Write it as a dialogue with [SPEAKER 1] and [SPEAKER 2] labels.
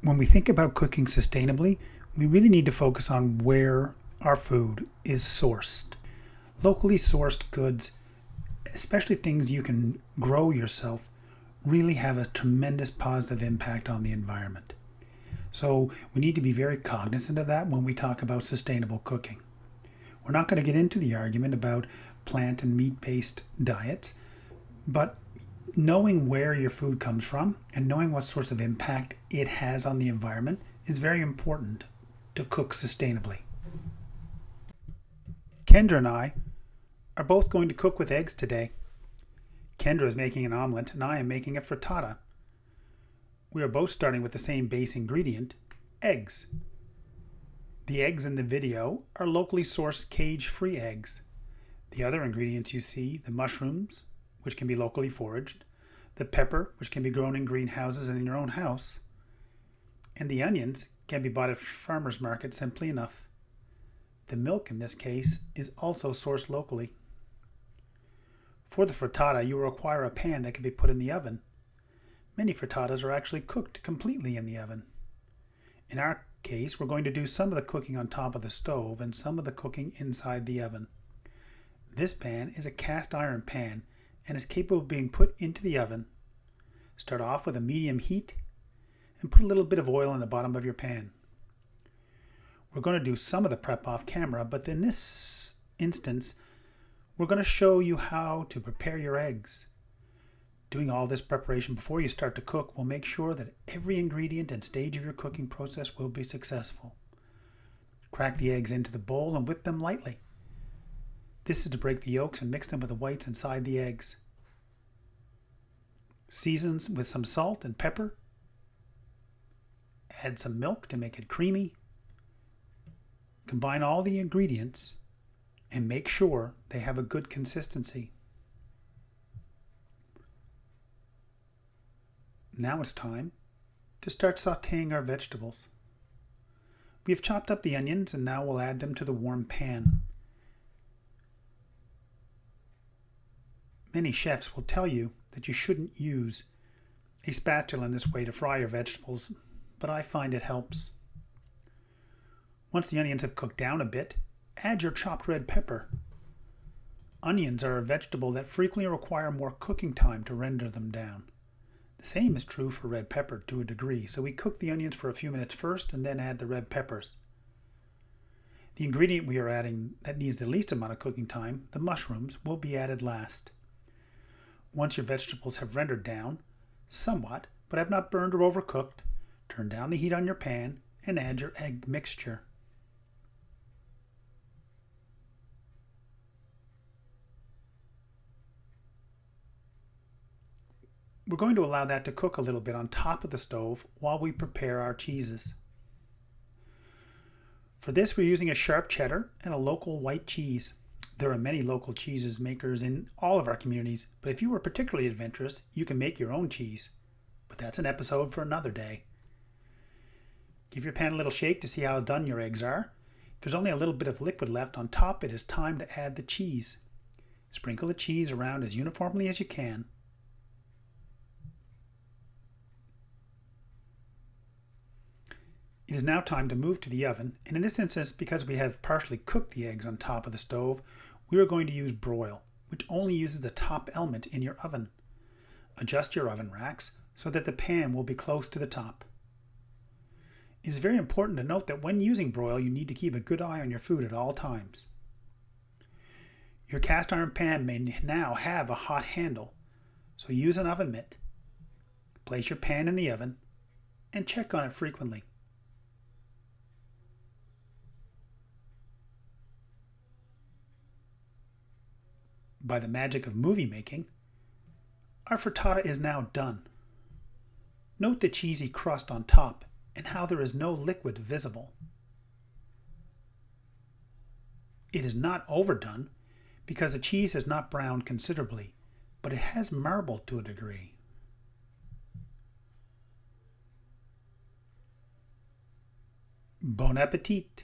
[SPEAKER 1] When we think about cooking sustainably, we really need to focus on where our food is sourced. Locally sourced goods, especially things you can grow yourself, really have a tremendous positive impact on the environment. So we need to be very cognizant of that when we talk about sustainable cooking. We're not going to get into the argument about plant and meat-based diets, but knowing where your food comes from and knowing what sorts of impact it has on the environment is very important to cook sustainably. Kendra and I are both going to cook with eggs today. Kendra is making an omelet and I am making a frittata. We are both starting with the same base ingredient, eggs. The eggs in the video are locally sourced cage-free eggs. The other ingredients you see, the mushrooms, which can be locally foraged, the pepper, which can be grown in greenhouses and in your own house, and the onions can be bought at farmers market simply enough. The milk in this case is also sourced locally. For the frittata, you will require a pan that can be put in the oven. Many frittatas are actually cooked completely in the oven. In our case, we're going to do some of the cooking on top of the stove and some of the cooking inside the oven. This pan is a cast iron pan and is capable of being put into the oven. Start off with a medium heat and put a little bit of oil in the bottom of your pan. We're going to do some of the prep off camera, but in this instance, we're going to show you how to prepare your eggs. Doing all this preparation before you start to cook will make sure that every ingredient and stage of your cooking process will be successful. Crack the eggs into the bowl and whip them lightly. This is to break the yolks and mix them with the whites inside the eggs. Season with some salt and pepper. Add some milk to make it creamy. Combine all the ingredients and make sure they have a good consistency. Now it's time to start sauteing our vegetables. We have chopped up the onions and now we'll add them to the warm pan. Many chefs will tell you that you shouldn't use a spatula in this way to fry your vegetables, but I find it helps. Once the onions have cooked down a bit, add your chopped red pepper. Onions are a vegetable that frequently require more cooking time to render them down. The same is true for red pepper to a degree, so we cook the onions for a few minutes first and then add the red peppers. The ingredient we are adding that needs the least amount of cooking time, the mushrooms, will be added last. Once your vegetables have rendered down, somewhat, but have not burned or overcooked, turn down the heat on your pan and add your egg mixture. We're going to allow that to cook a little bit on top of the stove while we prepare our cheeses. For this, we're using a sharp cheddar and a local white cheese. There are many local cheeses makers in all of our communities, but if you are particularly adventurous, you can make your own cheese. But that's an episode for another day. Give your pan a little shake to see how done your eggs are. If there's only a little bit of liquid left on top, it is time to add the cheese. Sprinkle the cheese around as uniformly as you can. It is now time to move to the oven, and in this instance, because we have partially cooked the eggs on top of the stove, we are going to use broil, which only uses the top element in your oven. Adjust your oven racks so that the pan will be close to the top. It is very important to note that when using broil, you need to keep a good eye on your food at all times. Your cast iron pan may now have a hot handle, so use an oven mitt. Place your pan in the oven and check on it frequently. By the magic of movie making, our frittata is now done. Note the cheesy crust on top and how there is no liquid visible. It is not overdone because the cheese has not browned considerably, but it has marbled to a degree. Bon appetit!